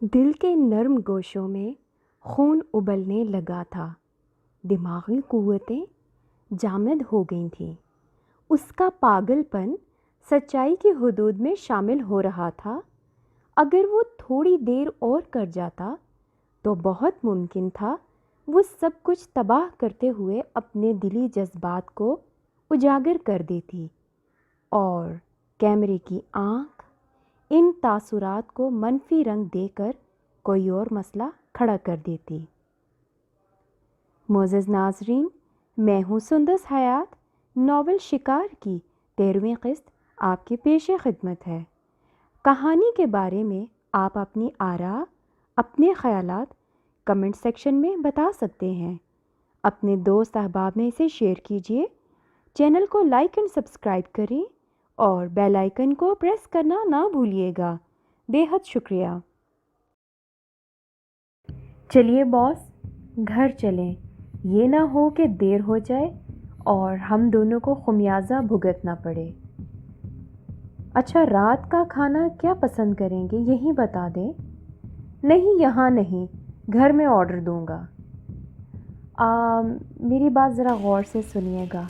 دل کے نرم گوشوں میں خون ابلنے لگا تھا، دماغی قوتیں جامد ہو گئی تھیں۔ اس کا پاگل پن سچائی کی حدود میں شامل ہو رہا تھا۔ اگر وہ تھوڑی دیر اور کر جاتا تو بہت ممکن تھا وہ سب کچھ تباہ کرتے ہوئے اپنے دلی جذبات کو اجاگر کر دیتی اور کیمرے کی آنکھ ان تاثرات کو منفی رنگ دے کر کوئی اور مسئلہ کھڑا کر دیتی۔ معزز ناظرین، میں ہوں سندس حیات۔ ناول شکار کی 13ویں قسط آپ کے پیش خدمت ہے۔ کہانی کے بارے میں آپ اپنی آراء، اپنے خیالات کمنٹ سیکشن میں بتا سکتے ہیں۔ اپنے دوست احباب میں اسے شیئر کیجیے۔ چینل کو لائک اینڈ سبسکرائب کریں اور بیل آئیکن کو پریس کرنا نہ بھولیے گا۔ بے حد شکریہ۔ چلیے باس، گھر چلیں، یہ نہ ہو کہ دیر ہو جائے اور ہم دونوں کو خمیازہ بھگتنا پڑے۔ اچھا، رات کا کھانا کیا پسند کریں گے یہی بتا دیں۔ نہیں، یہاں نہیں، گھر میں آرڈر دوں گا۔ میری بات ذرا غور سے سنیے گا۔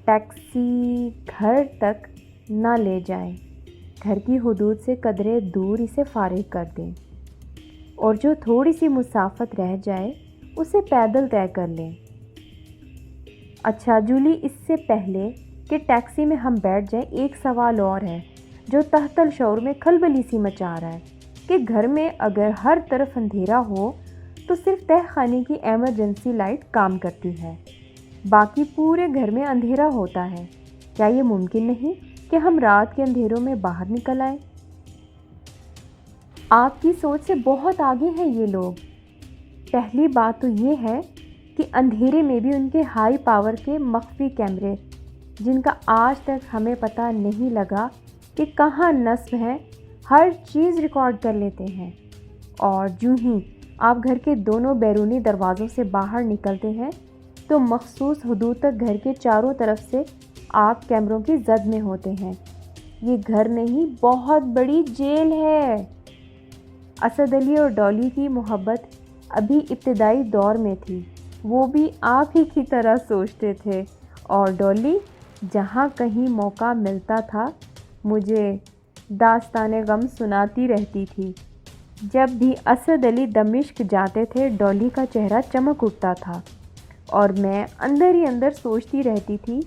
ٹیکسی گھر تک نہ لے جائیں، گھر کی حدود سے قدرے دور اسے فارغ کر دیں، اور جو تھوڑی سی مسافت رہ جائے اسے پیدل طے کر لیں۔ اچھا جولی، اس سے پہلے کہ ٹیکسی میں ہم بیٹھ جائیں، ایک سوال اور ہے جو تحت الشعور میں کھلبلی سی مچا رہا ہے کہ گھر میں اگر ہر طرف اندھیرا ہو تو صرف تہ خانے کی ایمرجنسی لائٹ کام کرتی ہے، باقی پورے گھر میں اندھیرا ہوتا ہے۔ کیا یہ ممکن نہیں کہ ہم رات کے اندھیروں میں باہر نکل آئیں؟ آپ کی سوچ سے بہت آگے ہیں یہ لوگ۔ پہلی بات تو یہ ہے کہ اندھیرے میں بھی ان کے ہائی پاور کے مخفی کیمرے، جن کا آج تک ہمیں پتہ نہیں لگا کہ کہاں نصب ہیں، ہر چیز ریکارڈ کر لیتے ہیں، اور جو ہی آپ گھر کے دونوں بیرونی دروازوں سے باہر نکلتے ہیں تو مخصوص حدود تک گھر کے چاروں طرف سے آپ کیمروں کی زد میں ہوتے ہیں۔ یہ گھر نہیں، بہت بڑی جیل ہے۔ اسد علی اور ڈالی کی محبت ابھی ابتدائی دور میں تھی، وہ بھی آپ ہی کی طرح سوچتے تھے، اور ڈالی جہاں کہیں موقع ملتا تھا مجھے داستان غم سناتی رہتی تھی۔ جب بھی اسد علی دمشق جاتے تھے ڈالی کا چہرہ چمک اٹھتا تھا، اور میں اندر ہی اندر سوچتی رہتی تھی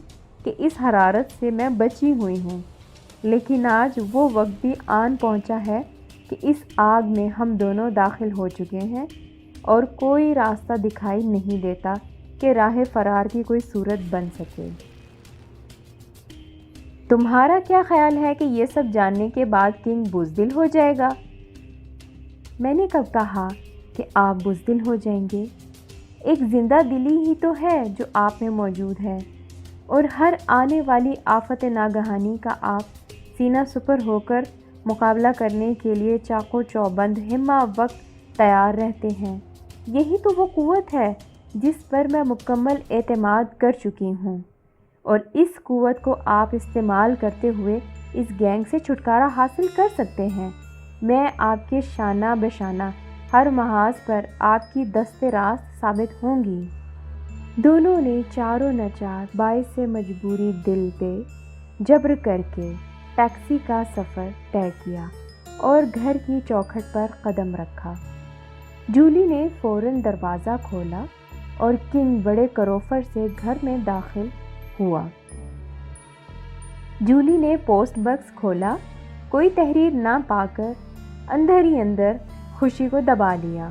کہ اس حرارت سے میں بچی ہوئی ہوں۔ لیکن آج وہ وقت بھی آن پہنچا ہے کہ اس آگ میں ہم دونوں داخل ہو چکے ہیں، اور کوئی راستہ دکھائی نہیں دیتا کہ راہ فرار کی کوئی صورت بن سکے۔ تمہارا کیا خیال ہے کہ یہ سب جاننے کے بعد کنگ بزدل ہو جائے گا؟ میں نے کب کہا کہ آپ بزدل ہو جائیں گے؟ ایک زندہ دلی ہی تو ہے جو آپ میں موجود ہے، اور ہر آنے والی آفت ناگہانی کا آپ سینہ سپر ہو کر مقابلہ کرنے کے لیے چاقو چوبند ہمہ وقت تیار رہتے ہیں۔ یہی تو وہ قوت ہے جس پر میں مکمل اعتماد کر چکی ہوں، اور اس قوت کو آپ استعمال کرتے ہوئے اس گینگ سے چھٹکارا حاصل کر سکتے ہیں۔ میں آپ کے شانہ بشانہ ہر محاذ پر آپ کی دست راست ثابت ہوں گی۔ دونوں نے چاروں نچار باعث مجبوری دل پہ جبر کر کے ٹیکسی کا سفر طے کیا اور گھر کی چوکھٹ پر قدم رکھا۔ جولی نے فوراً دروازہ کھولا اور کنگ بڑے کروفر سے گھر میں داخل ہوا۔ جولی نے پوسٹ باکس کھولا، کوئی تحریر نہ پا کر اندر ہی اندر خوشی کو دبا لیا۔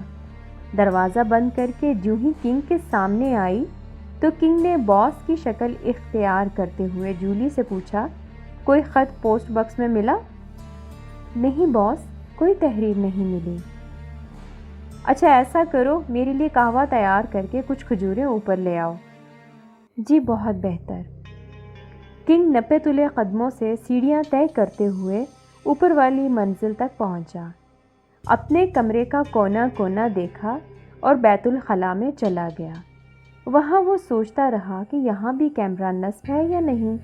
دروازہ بند کر کے جو ہی کنگ کے سامنے آئی تو کنگ نے باس کی شکل اختیار کرتے ہوئے جولی سے پوچھا، کوئی خط پوسٹ باکس میں ملا؟ نہیں باس، کوئی تحریر نہیں ملی۔ اچھا ایسا کرو، میرے لیے قہوہ تیار کر کے کچھ کھجوریں اوپر لے آؤ۔ جی بہت بہتر۔ کنگ نپے تلے قدموں سے سیڑھیاں طے کرتے ہوئے اوپر والی منزل تک پہنچا، اپنے کمرے کا کونا کونا دیکھا اور بیت الخلاء میں چلا گیا۔ وہاں وہ سوچتا رہا کہ یہاں بھی کیمرہ نصب ہے یا نہیں۔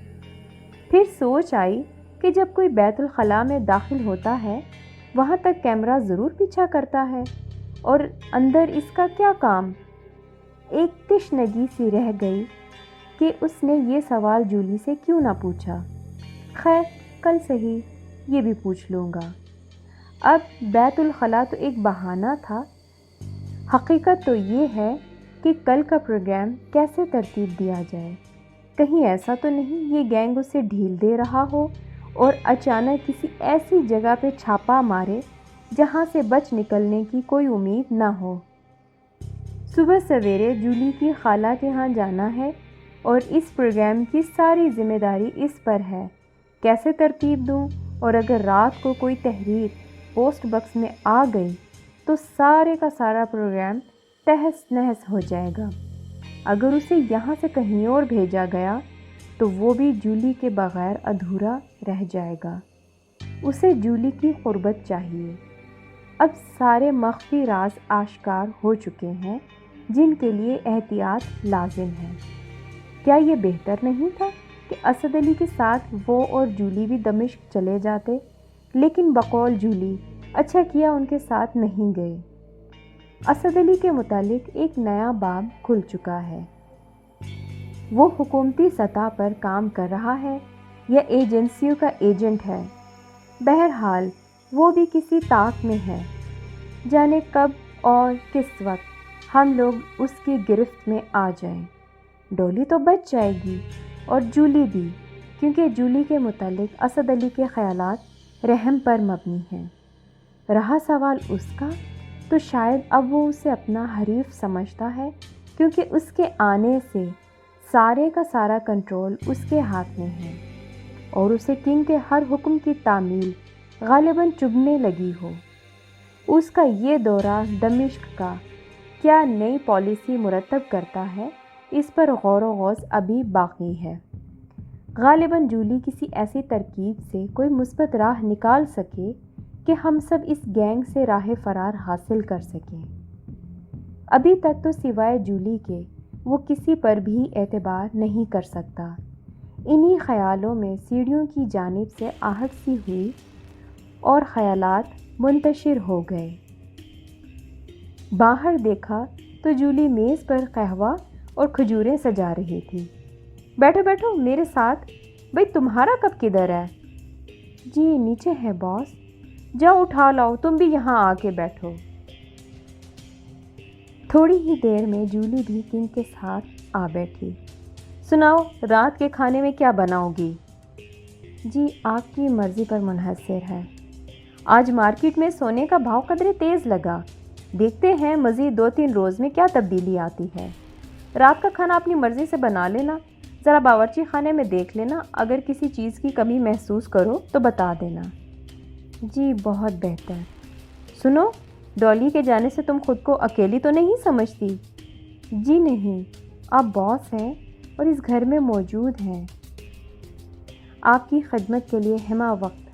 پھر سوچ آئی کہ جب کوئی بیت الخلاء میں داخل ہوتا ہے وہاں تک کیمرہ ضرور پیچھا کرتا ہے، اور اندر اس کا کیا کام؟ ایک تشنگی سی رہ گئی کہ اس نے یہ سوال جولی سے کیوں نہ پوچھا۔ خیر، کل صحیح، یہ بھی پوچھ لوں گا۔ اب بیت الخلاء تو ایک بہانہ تھا، حقیقت تو یہ ہے کہ کل کا پروگرام کیسے ترتیب دیا جائے۔ کہیں ایسا تو نہیں یہ گینگ اسے ڈھیل دے رہا ہو اور اچانک کسی ایسی جگہ پہ چھاپا مارے جہاں سے بچ نکلنے کی کوئی امید نہ ہو۔ صبح سویرے جولی کی خالہ کے ہاں جانا ہے اور اس پروگرام کی ساری ذمہ داری اس پر ہے۔ کیسے ترتیب دوں؟ اور اگر رات کو کوئی تحریر پوسٹ باکس میں آ گئی تو سارے کا سارا پروگرام تہس نہس ہو جائے گا۔ اگر اسے یہاں سے کہیں اور بھیجا گیا تو وہ بھی جولی کے بغیر ادھورا رہ جائے گا۔ اسے جولی کی قربت چاہیے۔ اب سارے مخفی راز آشکار ہو چکے ہیں جن کے لیے احتیاط لازم ہے۔ کیا یہ بہتر نہیں تھا کہ اسد علی کے ساتھ وہ اور جولی بھی دمشق چلے جاتے؟ لیکن بقول جولی اچھا کیا ان کے ساتھ نہیں گئے۔ اسد علی کے متعلق ایک نیا باب کھل چکا ہے۔ وہ حکومتی سطح پر کام کر رہا ہے یا ایجنسیوں کا ایجنٹ ہے۔ بہرحال وہ بھی کسی طاق میں ہے۔ جانے کب اور کس وقت ہم لوگ اس کی گرفت میں آ جائیں۔ ڈولی تو بچ جائے گی اور جولی بھی، کیونکہ جولی کے متعلق اسد علی کے خیالات رحم پر مبنی ہیں۔ رہا سوال اس کا، تو شاید اب وہ اسے اپنا حریف سمجھتا ہے، کیونکہ اس کے آنے سے سارے کا سارا کنٹرول اس کے ہاتھ میں ہے اور اسے کنگ کے ہر حکم کی تعمیل غالباً چبھنے لگی ہو۔ اس کا یہ دورہ دمشق کا کیا نئی پالیسی مرتب کرتا ہے، اس پر غور و خوض ابھی باقی ہے۔ غالباً جولی کسی ایسی ترکیب سے کوئی مثبت راہ نکال سکے کہ ہم سب اس گینگ سے راہ فرار حاصل کر سکیں۔ ابھی تک تو سوائے جولی کے وہ کسی پر بھی اعتبار نہیں کر سکتا۔ انہی خیالوں میں سیڑھیوں کی جانب سے آہٹ سی ہوئی اور خیالات منتشر ہو گئے۔ باہر دیکھا تو جولی میز پر قہوہ اور کھجوریں سجا رہی تھی۔ بیٹھو بیٹھو میرے ساتھ۔ بھئی تمہارا کپ کدھر ہے؟ جی نیچے ہے باس۔ جاؤ اٹھا لاؤ، تم بھی یہاں آ کے بیٹھو۔ تھوڑی ہی دیر میں جولی بھی کنگ کے ساتھ آ بیٹھی۔ سناؤ، رات کے کھانے میں کیا بناؤ گی؟ جی آپ کی مرضی پر منحصر ہے۔ آج مارکیٹ میں سونے کا بھاؤ قدرے تیز لگا، دیکھتے ہیں مزید 2-3 روز میں کیا تبدیلی آتی ہے۔ رات کا کھانا اپنی مرضی سے بنا لینا، ذرا باورچی خانے میں دیکھ لینا، اگر کسی چیز کی کمی محسوس کرو تو بتا دینا۔ جی بہت بہتر۔ سنو، ڈولی کے جانے سے تم خود کو اکیلی تو نہیں سمجھتی؟ جی نہیں، آپ باس ہیں اور اس گھر میں موجود ہیں۔ آپ کی خدمت کے لیے ہمہ وقت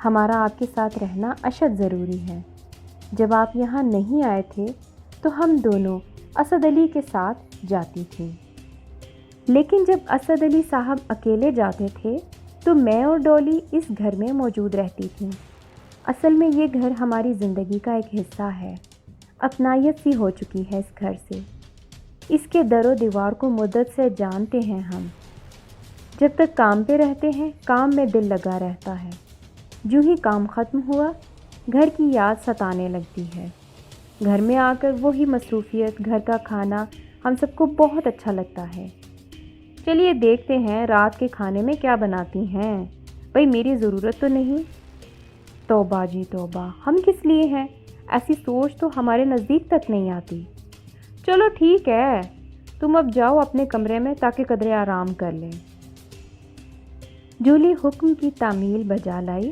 ہمارا آپ کے ساتھ رہنا اشد ضروری ہے۔ جب آپ یہاں نہیں آئے تھے تو ہم دونوں اسد علی کے ساتھ جاتی تھیں، لیکن جب اسد علی صاحب اکیلے جاتے تھے تو میں اور ڈولی اس گھر میں موجود رہتی تھیں۔ اصل میں یہ گھر ہماری زندگی کا ایک حصہ ہے، اپنائیت سی ہو چکی ہے اس گھر سے۔ اس کے در و دیوار کو مدت سے جانتے ہیں ہم۔ جب تک کام پہ رہتے ہیں کام میں دل لگا رہتا ہے، جو ہی کام ختم ہوا گھر کی یاد ستانے لگتی ہے۔ گھر میں آ کر وہی مصروفیت، گھر کا کھانا ہم سب کو بہت اچھا لگتا ہے۔ چلیے دیکھتے ہیں رات کے کھانے میں کیا بناتی ہیں۔ بھئی میری ضرورت تو نہیں؟ توبہ جی توبہ، ہم کس لیے ہیں؟ ایسی سوچ تو ہمارے نزدیک تک نہیں آتی۔ چلو ٹھیک ہے، تم اب جاؤ اپنے کمرے میں تاکہ قدرے آرام کر لیں۔ جولی حکم کی تعمیل بجا لائی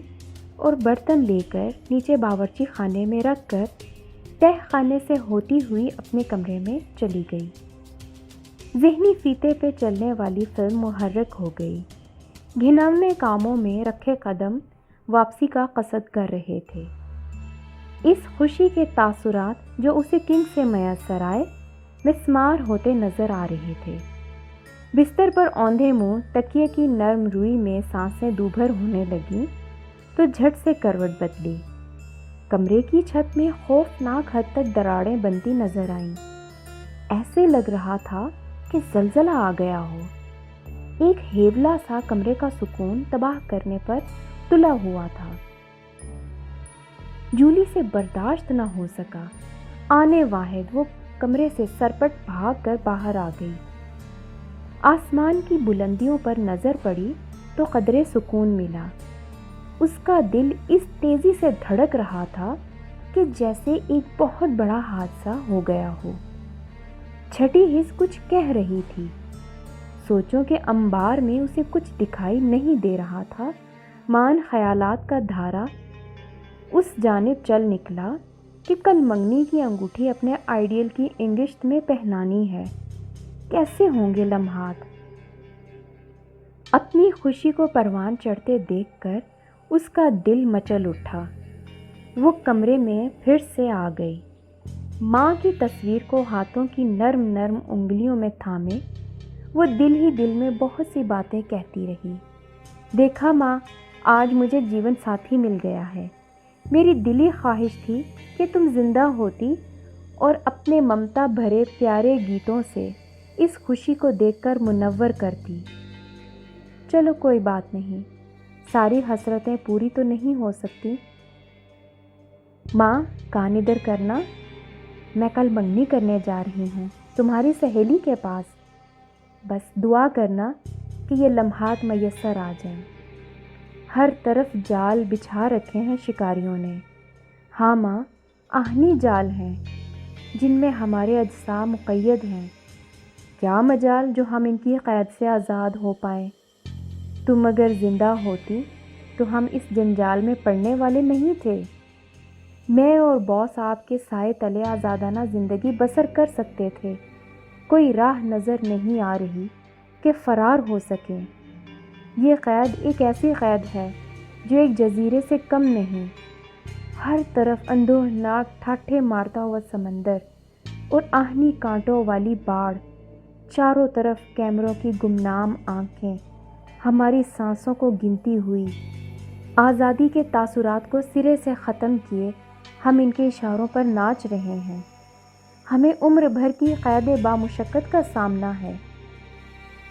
اور برتن لے کر نیچے باورچی خانے میں رکھ کر تہ خانے سے ہوتی ہوئی اپنے کمرے میں چلی گئی۔ ذہنی فیتے پہ چلنے والی فلم محرک ہو گئی۔ گھناؤنے کاموں میں رکھے قدم واپسی کا قصد کر رہے تھے۔ اس خوشی کے تاثرات جو اسے کنگ سے میسر آئے مسمار ہوتے نظر آ رہے تھے۔ بستر پر اوندھے منہ تکیے کی نرم روئی میں سانسیں دوبھر ہونے لگیں تو جھٹ سے کروٹ بدلی۔ کمرے کی چھت میں خوفناک حد تک دراڑیں بنتی نظر آئیں۔ ایسے لگ رہا تھا کہ زلزلہ آ گیا ہو۔ ایک ہیولا سا کمرے کا سکون تباہ کرنے پر تلا ہوا تھا۔ جولی سے برداشت نہ ہو سکا۔ آنے واحد وہ کمرے سے سرپٹ بھاگ کر باہر آ گئی۔ آسمان کی بلندیوں پر نظر پڑی تو قدرے سکون ملا۔ اس کا دل اس تیزی سے دھڑک رہا تھا کہ جیسے ایک بہت بڑا حادثہ ہو گیا ہو۔ چھٹی حس کچھ کہہ رہی تھی۔ سوچوں کے انبار میں اسے کچھ دکھائی نہیں دے رہا تھا۔ مان خیالات کا دھارا اس جانب چل نکلا کہ کل منگنی کی انگوٹھی اپنے آئیڈیل کی انگشت میں پہنانی ہے۔ کیسے ہوں گے لمحات؟ اپنی خوشی کو پروان چڑھتے دیکھ کر اس کا دل مچل اٹھا۔ وہ کمرے میں پھر سے آ گئی۔ ماں کی تصویر کو ہاتھوں کی نرم نرم انگلیوں میں تھامے وہ دل ہی دل میں بہت سی باتیں کہتی رہی۔ دیکھا ماں، آج مجھے جیون ساتھی مل گیا ہے۔ میری دلی خواہش تھی کہ تم زندہ ہوتی اور اپنے ممتا بھرے پیارے گیتوں سے اس خوشی کو دیکھ کر منور کرتی۔ چلو کوئی بات نہیں، ساری حسرتیں پوری تو نہیں ہو سکتی۔ ماں، کان ادھر کرنا، میں کل منگنی کرنے جا رہی ہوں تمہاری سہیلی کے پاس۔ بس دعا کرنا کہ یہ لمحات میسر آ جائیں۔ ہر طرف جال بچھا رکھے ہیں شکاریوں نے۔ ہاں ماں، آہنی جال ہیں جن میں ہمارے اجسام مقید ہیں۔ کیا مجال جو ہم ان کی قید سے آزاد ہو پائیں۔ تم اگر زندہ ہوتی تو ہم اس جنجال میں پڑنے والے نہیں تھے۔ میں اور باس آپ کے سائے تلے آزادانہ زندگی بسر کر سکتے تھے۔ کوئی راہ نظر نہیں آ رہی کہ فرار ہو سکیں۔ یہ قید ایک ایسی قید ہے جو ایک جزیرے سے کم نہیں۔ ہر طرف اندوہناک ٹھاٹھے مارتا ہوا سمندر اور آہنی کانٹوں والی باڑ، چاروں طرف کیمروں کی گمنام آنکھیں ہماری سانسوں کو گنتی ہوئی۔ آزادی کے تاثرات کو سرے سے ختم کیے ہم ان کے اشاروں پر ناچ رہے ہیں۔ ہمیں عمر بھر کی قید بامشقت کا سامنا ہے۔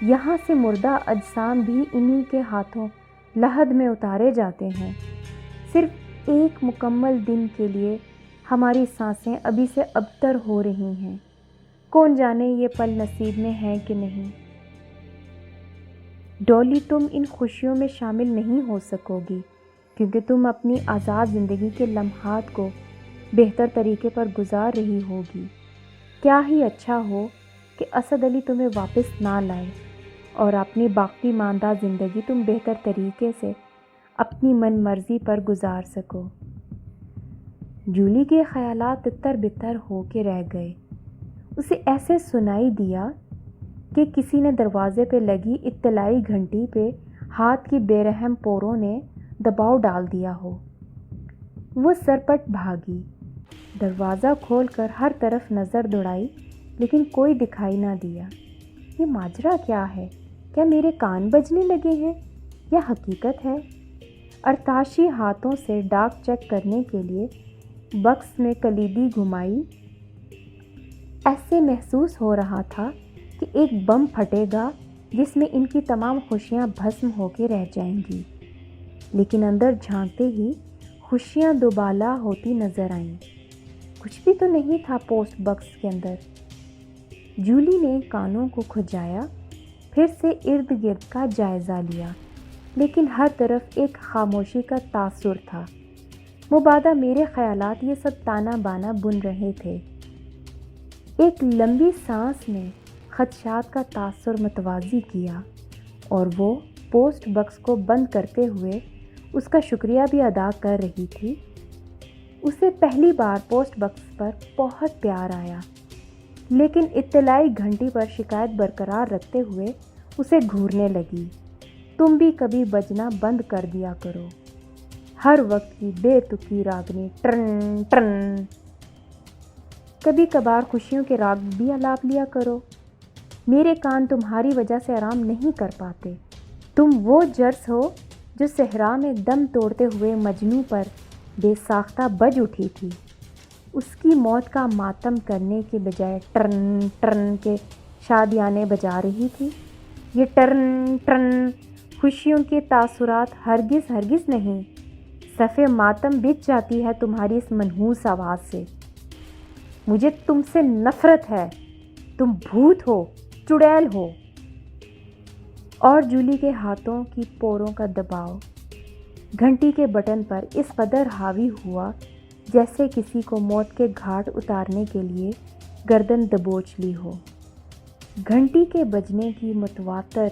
یہاں سے مردہ اجسام بھی انہی کے ہاتھوں لحد میں اتارے جاتے ہیں۔ صرف ایک مکمل دن کے لیے ہماری سانسیں ابھی سے ابتر ہو رہی ہیں۔ کون جانے یہ پل نصیب میں ہے کہ نہیں۔ ڈولی، تم ان خوشیوں میں شامل نہیں ہو سکو گی کیونکہ تم اپنی آزاد زندگی کے لمحات کو بہتر طریقے پر گزار رہی ہوگی۔ کیا ہی اچھا ہو کہ اسد علی تمہیں واپس نہ لائے اور اپنی باقی ماندہ زندگی تم بہتر طریقے سے اپنی من مرضی پر گزار سکو۔ جولی کے خیالات تتر بتر ہو کے رہ گئے۔ اسے ایسے سنائی دیا کہ کسی نے دروازے پہ لگی اطلاعی گھنٹی پہ ہاتھ کی بے رحم پوروں نے دباؤ ڈال دیا ہو۔ وہ سرپٹ بھاگی، دروازہ کھول کر ہر طرف نظر دوڑائی لیکن کوئی دکھائی نہ دیا۔ یہ ماجرا کیا ہے؟ کیا میرے کان بجنے لگے ہیں یا حقیقت ہے؟ ارتاشی ہاتھوں سے ڈاک چیک کرنے کے لیے بکس میں کلیدی گھمائی۔ ایسے محسوس ہو رہا تھا کہ ایک بم پھٹے گا جس میں ان کی تمام خوشیاں بھسم ہو کے رہ جائیں گی، لیکن اندر جھانکتے ہی خوشیاں دوبالا ہوتی نظر آئیں۔ کچھ بھی تو نہیں تھا پوسٹ باکس کے اندر۔ جولی نے کانوں کو کھجایا، پھر سے ارد گرد کا جائزہ لیا، لیکن ہر طرف ایک خاموشی کا تاثر تھا۔ مبادا میرے خیالات یہ سب تانا بانا بن رہے تھے۔ ایک لمبی سانس نے خدشات کا تاثر متوازی کیا اور وہ پوسٹ باکس کو بند کرتے ہوئے اس کا شکریہ بھی ادا کر رہی تھی۔ اسے پہلی بار پوسٹ باکس پر بہت پیار آیا، لیکن اطلاعی گھنٹی پر شکایت برقرار رکھتے ہوئے اسے گھورنے لگی۔ تم بھی کبھی بجنا بند کر دیا کرو، ہر وقت کی بے تکی راگنی ٹرن ٹرن۔ کبھی کبھار خوشیوں کے راگ بھی آلاپ لیا کرو۔ میرے کان تمہاری وجہ سے آرام نہیں کر پاتے۔ تم وہ جرس ہو جو صحرا میں دم توڑتے ہوئے مجنوں پر بے ساختہ بج اٹھی تھی۔ اس کی موت کا ماتم کرنے کے بجائے ٹرن ٹرن کے شادیانے بجا رہی تھی۔ یہ ٹرن ٹرن خوشیوں کے تاثرات ہرگز ہرگز نہیں۔ صفِ ماتم بچ جاتی ہے تمہاری اس منحوس آواز سے۔ مجھے تم سے نفرت ہے، تم بھوت ہو، چڑیل ہو۔ اور جولی کے ہاتھوں کی پوروں کا دباؤ گھنٹی کے بٹن پر اس قدر حاوی ہوا جیسے کسی کو موت کے گھاٹ اتارنے کے لیے گردن دبوچ لی ہو۔ گھنٹی کے بجنے کی متواتر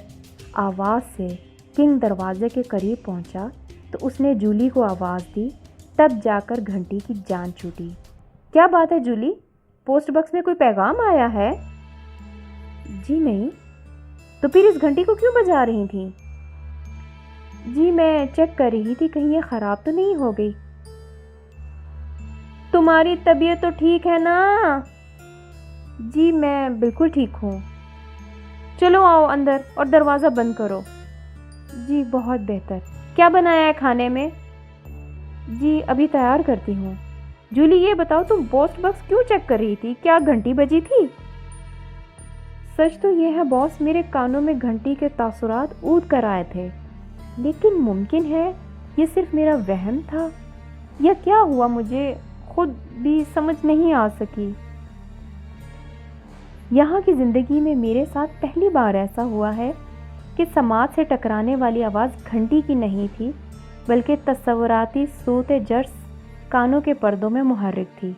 آواز سے کنگ دروازے کے قریب پہنچا تو اس نے جولی کو آواز دی، تب جا کر گھنٹی کی جان چھوٹی۔ کیا بات ہے جولی؟ پوسٹ باکس میں کوئی پیغام آیا ہے؟ جی نہیں۔ تو پھر اس گھنٹی کو کیوں بجا رہی تھیں؟ جی میں چیک کر رہی تھی کہیں یہ خراب تو نہیں ہو گئی۔ تمہاری طبیعت تو ٹھیک ہے نا؟ جی میں بالکل ٹھیک ہوں۔ چلو آؤ اندر اور دروازہ بند کرو۔ جی بہت بہتر۔ کیا بنایا ہے کھانے میں؟ جی ابھی تیار کرتی ہوں۔ جولی یہ بتاؤ تم پوسٹ باکس کیوں چیک کر رہی تھی؟ کیا گھنٹی بجی تھی؟ سچ تو یہ ہے باس، میرے کانوں میں گھنٹی کے تاثرات اود کر آئے تھے، لیکن ممکن ہے یہ صرف میرا وہم تھا یا کیا ہوا مجھے خود بھی سمجھ نہیں آ سکی۔ یہاں کی زندگی میں میرے ساتھ پہلی بار ایسا ہوا ہے کہ سماعت سے ٹکرانے والی آواز گھنٹی کی نہیں تھی بلکہ تصوراتی صوت جرس کانوں کے پردوں میں محرک تھی۔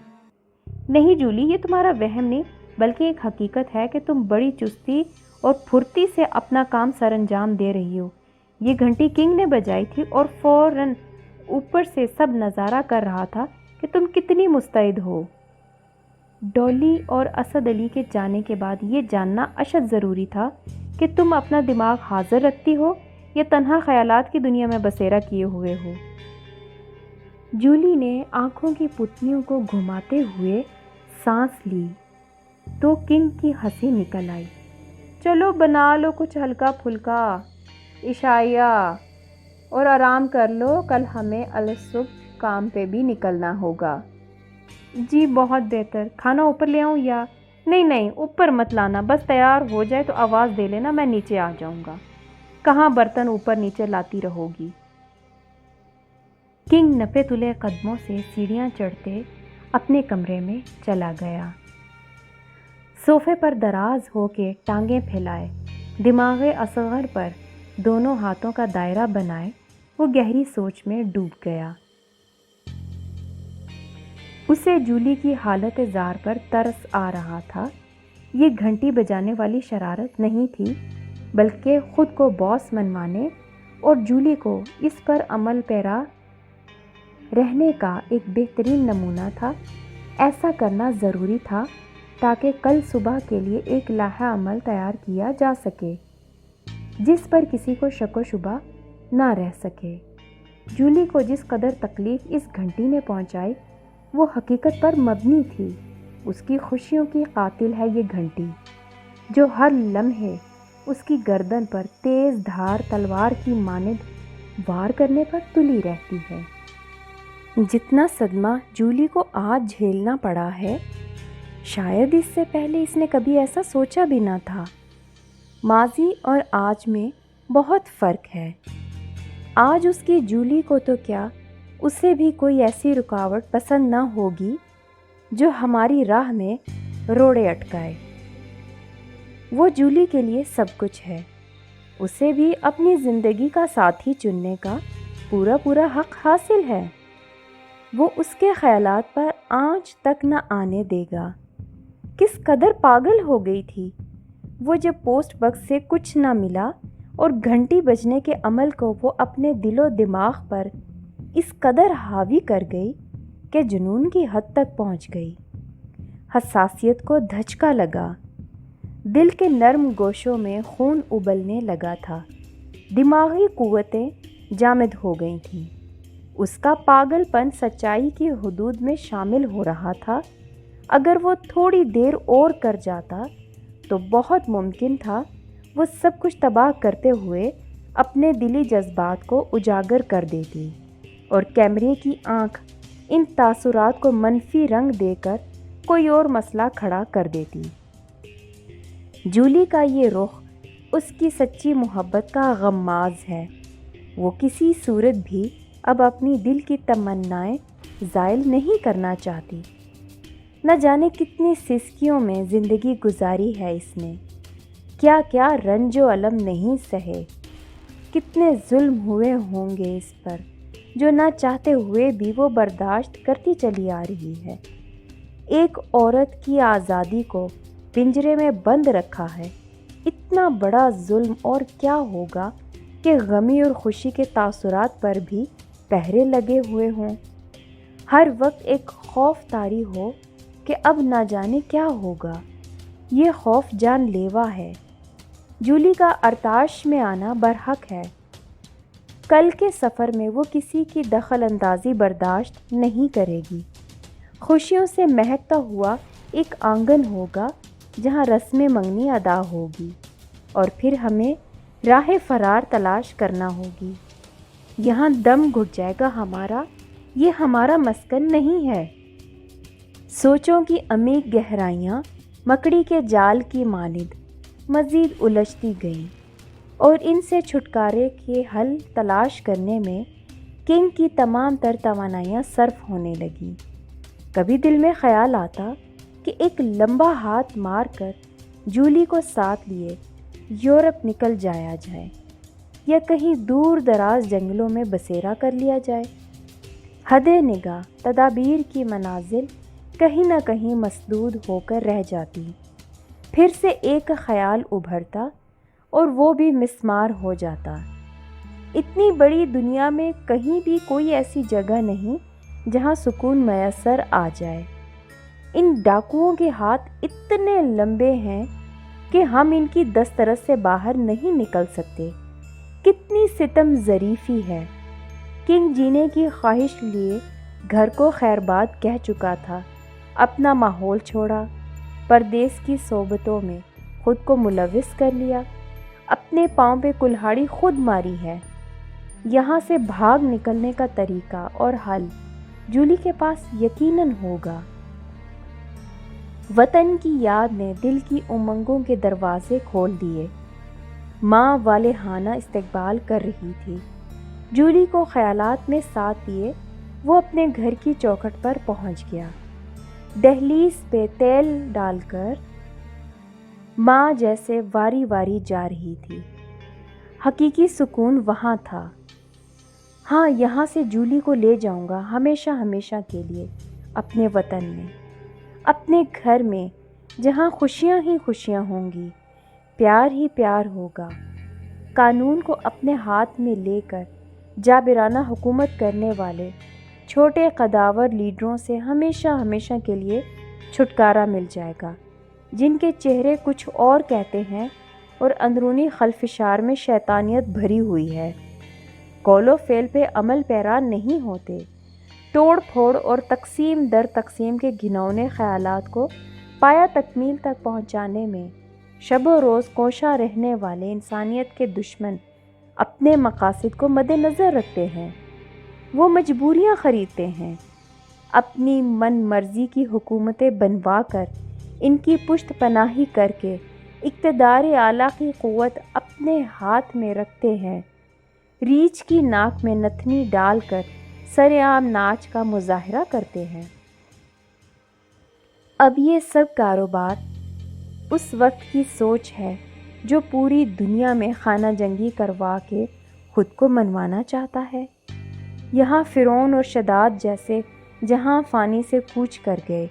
نہیں جولی، یہ تمہارا وہم نہیں بلکہ ایک حقیقت ہے کہ تم بڑی چستی اور پھرتی سے اپنا کام سر انجام دے رہی ہو۔ یہ گھنٹی کنگ نے بجائی تھی اور فوراً اوپر سے سب نظارہ کر رہا تھا کہ تم کتنی مستعد ہو۔ ڈولی اور اسد علی کے جانے کے بعد یہ جاننا اشد ضروری تھا کہ تم اپنا دماغ حاضر رکھتی ہو یا تنہا خیالات کی دنیا میں بسیرا کیے ہوئے ہو۔ جولی نے آنکھوں کی پتلیوں کو گھماتے ہوئے سانس لی تو کنگ کی ہنسی نکل آئی۔ چلو بنا لو کچھ ہلکا پھلکا عشائیہ اور آرام کر لو، کل ہمیں الصبح کام پہ بھی نکلنا ہوگا۔ جی بہت بہتر۔ کھانا اوپر لے آؤں یا؟ نہیں اوپر مت لانا، بس تیار ہو جائے تو آواز دے لینا، میں نیچے آ جاؤں گا۔ کہاں برتن اوپر نیچے لاتی رہو گی؟ کنگ نپے تلے قدموں سے سیڑھیاں چڑھتے اپنے کمرے میں چلا گیا۔ صوفے پر دراز ہو کے ٹانگیں پھیلائے، دماغ اصغر پر دونوں ہاتھوں کا دائرہ بنائے وہ گہری سوچ میں ڈوب گیا۔ اسے جولی کی حالت زار پر ترس آ رہا تھا۔ یہ گھنٹی بجانے والی شرارت نہیں تھی بلکہ خود کو باس منوانے اور جولی کو اس پر عمل پیرا رہنے کا ایک بہترین نمونہ تھا۔ ایسا کرنا ضروری تھا تاکہ کل صبح کے لیے ایک لائحہ عمل تیار کیا جا سکے جس پر کسی کو شک و شبہ نہ رہ سکے۔ جولی کو جس قدر تکلیف اس گھنٹی نے پہنچائی وہ حقیقت پر مبنی تھی۔ اس کی خوشیوں کی قاتل ہے یہ گھنٹی جو ہر لمحے اس کی گردن پر تیز دھار تلوار کی مانند وار کرنے پر تلی رہتی ہے۔ جتنا صدمہ جولی کو آج جھیلنا پڑا ہے شاید اس سے پہلے اس نے کبھی ایسا سوچا بھی نہ تھا۔ ماضی اور آج میں بہت فرق ہے۔ آج اس کی جولی کو تو کیا، اسے بھی کوئی ایسی رکاوٹ پسند نہ ہوگی جو ہماری راہ میں روڑے اٹکائے۔ وہ جولی کے لیے سب کچھ ہے۔ اسے بھی اپنی زندگی کا ساتھی چننے کا پورا حق حاصل ہے۔ وہ اس کے خیالات پر آنچ تک نہ آنے دے گا۔ کس قدر پاگل ہو گئی تھی وہ جب پوسٹ باکس سے کچھ نہ ملا اور گھنٹی بجنے کے عمل کو وہ اپنے دل و دماغ پر اس قدر حاوی کر گئی کہ جنون کی حد تک پہنچ گئی۔ حساسیت کو دھچکا لگا، دل کے نرم گوشوں میں خون ابلنے لگا تھا، دماغی قوتیں جامد ہو گئی تھیں۔ اس کا پاگل پن سچائی کی حدود میں شامل ہو رہا تھا۔ اگر وہ تھوڑی دیر اور کر جاتا تو بہت ممکن تھا وہ سب کچھ تباہ کرتے ہوئے اپنے دلی جذبات کو اجاگر کر دیتی اور کیمرے کی آنکھ ان تاثرات کو منفی رنگ دے کر کوئی اور مسئلہ کھڑا کر دیتی۔ جولی کا یہ رخ اس کی سچی محبت کا غماز ہے۔ وہ کسی صورت بھی اب اپنی دل کی تمنائیں زائل نہیں کرنا چاہتی۔ نہ جانے کتنی سسکیوں میں زندگی گزاری ہے اس نے، کیا کیا رنج و الم نہیں سہے، کتنے ظلم ہوئے ہوں گے اس پر جو نہ چاہتے ہوئے بھی وہ برداشت کرتی چلی آ رہی ہے۔ ایک عورت کی آزادی کو پنجرے میں بند رکھا ہے، اتنا بڑا ظلم اور کیا ہوگا کہ غمی اور خوشی کے تاثرات پر بھی پہرے لگے ہوئے ہوں، ہر وقت ایک خوف طاری ہو کہ اب نہ جانے کیا ہوگا۔ یہ خوف جان لیوا ہے۔ جولی کا ارتاش میں آنا برحق ہے۔ کل کے سفر میں وہ کسی کی دخل اندازی برداشت نہیں کرے گی۔ خوشیوں سے مہکتا ہوا ایک آنگن ہوگا جہاں رسم منگنی ادا ہوگی، اور پھر ہمیں راہ فرار تلاش کرنا ہوگی۔ یہاں دم گھٹ جائے گا ہمارا، یہ ہمارا مسکن نہیں ہے۔ سوچوں کی عمیق گہرائیاں مکڑی کے جال کی مانند مزید الجھتی گئیں، اور ان سے چھٹکارے کے حل تلاش کرنے میں کنگ کی تمام تر توانائیاں صرف ہونے لگیں۔ کبھی دل میں خیال آتا کہ ایک لمبا ہاتھ مار کر جولی کو ساتھ لیے یورپ نکل جایا جائے، یا کہیں دور دراز جنگلوں میں بسیرا کر لیا جائے۔ حد نگاہ تدابیر کی منازل کہیں نہ کہیں مسدود ہو کر رہ جاتی، پھر سے ایک خیال ابھرتا اور وہ بھی مسمار ہو جاتا۔ اتنی بڑی دنیا میں کہیں بھی کوئی ایسی جگہ نہیں جہاں سکون میسر آ جائے۔ ان ڈاکوؤں کے ہاتھ اتنے لمبے ہیں کہ ہم ان کی دسترس سے باہر نہیں نکل سکتے۔ کتنی ستم ظریفی ہے۔ کنگ جینے کی خواہش لیے گھر کو خیر باد کہہ چکا تھا، اپنا ماحول چھوڑا، پردیس کی صحبتوں میں خود کو ملوث کر لیا، اپنے پاؤں پہ کلہاڑی خود ماری ہے۔ یہاں سے بھاگ نکلنے کا طریقہ اور حل جولی کے پاس یقیناً ہوگا۔ وطن کی یاد نے دل کی امنگوں کے دروازے کھول دیے۔ ماں والہانہ استقبال کر رہی تھی۔ جولی کو خیالات میں ساتھ لیے وہ اپنے گھر کی چوکھٹ پر پہنچ گیا۔ دہلیز پہ تیل ڈال کر ماں جیسے واری واری جا رہی تھی۔ حقیقی سکون وہاں تھا۔ ہاں، یہاں سے جولی کو لے جاؤں گا ہمیشہ ہمیشہ کے لیے، اپنے وطن میں، اپنے گھر میں، جہاں خوشیاں ہی خوشیاں ہوں گی، پیار ہی پیار ہوگا۔ قانون کو اپنے ہاتھ میں لے کر جابرانہ حکومت کرنے والے چھوٹے قداور لیڈروں سے ہمیشہ ہمیشہ کے لیے چھٹکارا مل جائے گا، جن کے چہرے کچھ اور کہتے ہیں اور اندرونی خلفشار میں شیطانیت بھری ہوئی ہے۔ قول و فعل پہ عمل پیرا نہیں ہوتے، توڑ پھوڑ اور تقسیم در تقسیم کے گھناؤنے خیالات کو پایا تکمیل تک پہنچانے میں شب و روز کوشاں رہنے والے انسانیت کے دشمن اپنے مقاصد کو مد نظر رکھتے ہیں۔ وہ مجبوریاں خریدتے ہیں، اپنی من مرضی کی حکومتیں بنوا کر، ان کی پشت پناہی کر کے اقتدار اعلیٰ کی قوت اپنے ہاتھ میں رکھتے ہیں، ریچھ کی ناک میں نتھنی ڈال کر سر عام ناچ کا مظاہرہ کرتے ہیں۔ اب یہ سب کاروبار اس وقت کی سوچ ہے جو پوری دنیا میں خانہ جنگی کروا کے خود کو منوانا چاہتا ہے۔ یہاں فرعون اور شداد جیسے جہاں فانی سے کوچ کر گئے،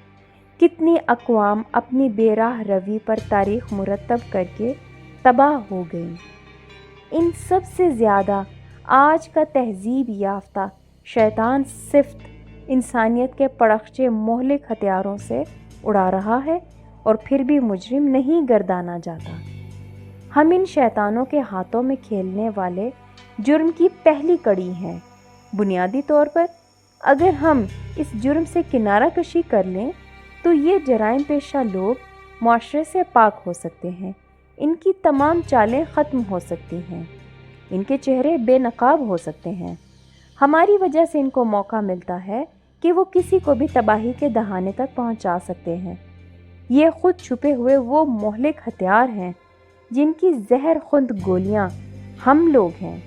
کتنی اقوام اپنی بے راہ روی پر تاریخ مرتب کر کے تباہ ہو گئیں۔ ان سب سے زیادہ آج کا تہذیب یافتہ شیطان صفت انسانیت کے پڑخچے مہلک ہتھیاروں سے اڑا رہا ہے، اور پھر بھی مجرم نہیں گردانا جاتا۔ ہم ان شیطانوں کے ہاتھوں میں کھیلنے والے جرم کی پہلی کڑی ہیں۔ بنیادی طور پر اگر ہم اس جرم سے کنارہ کشی کر لیں تو یہ جرائم پیشہ لوگ معاشرے سے پاک ہو سکتے ہیں، ان کی تمام چالیں ختم ہو سکتی ہیں، ان کے چہرے بے نقاب ہو سکتے ہیں۔ ہماری وجہ سے ان کو موقع ملتا ہے کہ وہ کسی کو بھی تباہی کے دہانے تک پہنچا سکتے ہیں۔ یہ خود چھپے ہوئے وہ مہلک ہتھیار ہیں جن کی زہر خند گولیاں ہم لوگ ہیں۔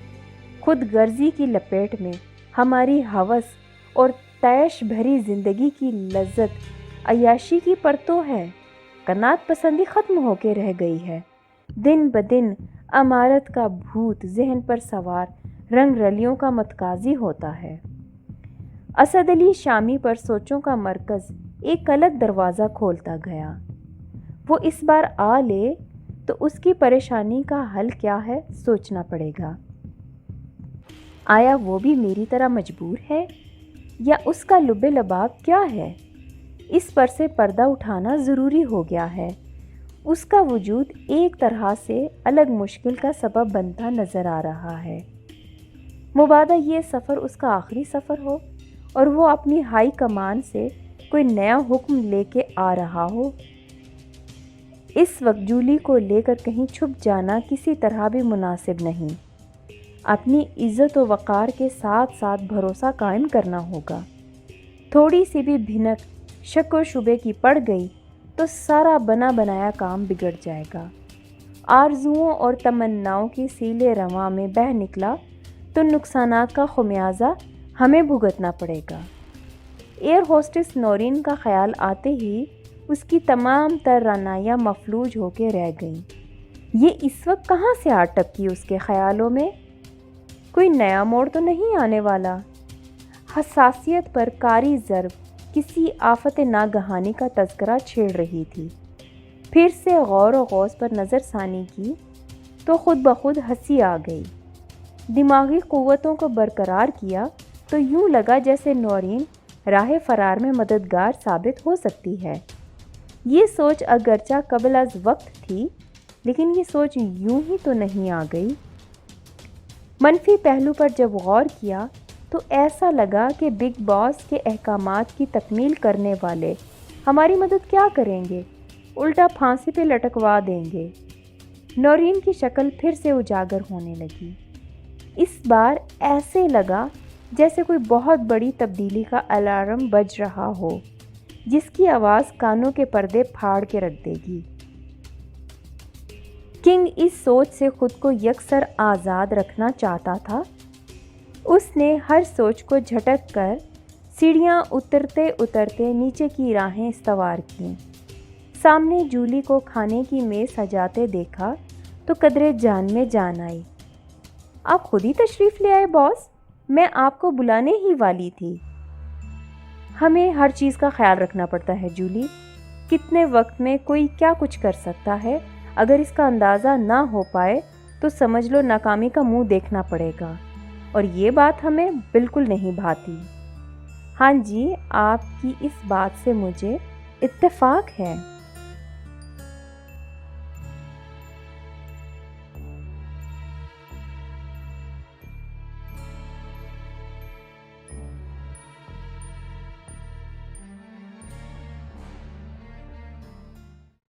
خود غرضی کی لپیٹ میں ہماری ہوس اور تیش بھری زندگی کی لذت عیاشی کی پرتو ہے۔ قناعت پسندی ختم ہو کے رہ گئی ہے۔ دن بدن امارت کا بھوت ذہن پر سوار رنگ رلیوں کا متقاضی ہوتا ہے۔ اسد علی شامی پر سوچوں کا مرکز ایک الگ دروازہ کھولتا گیا۔ وہ اس بار آ لے تو اس کی پریشانی کا حل کیا ہے سوچنا پڑے گا۔ آیا وہ بھی میری طرح مجبور ہے یا اس کا لب لباب کیا ہے؟ اس پر سے پردہ اٹھانا ضروری ہو گیا ہے۔ اس کا وجود ایک طرح سے الگ مشکل کا سبب بنتا نظر آ رہا ہے۔ مبادا یہ سفر اس کا آخری سفر ہو اور وہ اپنی ہائی کمان سے کوئی نیا حکم لے کے آ رہا ہو۔ اس وقت جولی کو لے کر کہیں چھپ جانا کسی طرح بھی مناسب نہیں۔ اپنی عزت و وقار کے ساتھ ساتھ بھروسہ قائم کرنا ہوگا۔ تھوڑی سی بھی بھنک شک و شبے کی پڑ گئی تو سارا بنا بنایا کام بگڑ جائے گا۔ آرزوؤں اور تمناؤں کی سیلے رواں میں بہہ نکلا تو نقصانات کا خمیازہ ہمیں بھگتنا پڑے گا۔ ایئر ہوسٹس نورین کا خیال آتے ہی اس کی تمام تر رعنائیاں مفلوج ہو کے رہ گئیں۔ یہ اس وقت کہاں سے آ ٹپکی اس کے خیالوں میں؟ کوئی نیا موڑ تو نہیں آنے والا؟ حساسیت پر کاری ضرب کسی آفت ناگہانی کا تذکرہ چھیڑ رہی تھی۔ پھر سے غور و غوض پر نظر ثانی کی تو خود بخود ہنسی آ گئی۔ دماغی قوتوں کو برقرار کیا تو یوں لگا جیسے نورین راہ فرار میں مددگار ثابت ہو سکتی ہے۔ یہ سوچ اگرچہ قبل از وقت تھی لیکن یہ سوچ یوں ہی تو نہیں آ گئی۔ منفی پہلو پر جب غور کیا تو ایسا لگا کہ بگ باس کے احکامات کی تکمیل کرنے والے ہماری مدد کیا کریں گے؟ الٹا پھانسی پہ لٹکوا دیں گے۔ نورین کی شکل پھر سے اجاگر ہونے لگی۔ اس بار ایسے لگا جیسے کوئی بہت بڑی تبدیلی کا الارم بج رہا ہو جس کی آواز کانوں کے پردے پھاڑ کے رکھ دے گی۔ کنگ اس سوچ سے خود کو یکسر آزاد رکھنا چاہتا تھا۔ اس نے ہر سوچ کو جھٹک کر سیڑھیاں اترتے اترتے نیچے کی راہیں استوار کیں۔ سامنے جولی کو کھانے کی میز سجاتے دیکھا تو قدرے جان میں جان آئی۔ آپ خود ہی تشریف لے آئے باس، میں آپ کو بلانے ہی والی تھی۔ ہمیں ہر چیز کا خیال رکھنا پڑتا ہے جولی، کتنے وقت میں کوئی کیا کچھ کر سکتا ہے۔ اگر اس کا اندازہ نہ ہو پائے تو سمجھ لو ناکامی کا منہ دیکھنا پڑے گا، اور یہ بات ہمیں بالکل نہیں بھاتی۔ ہاں جی، آپ کی اس بات سے مجھے اتفاق ہے۔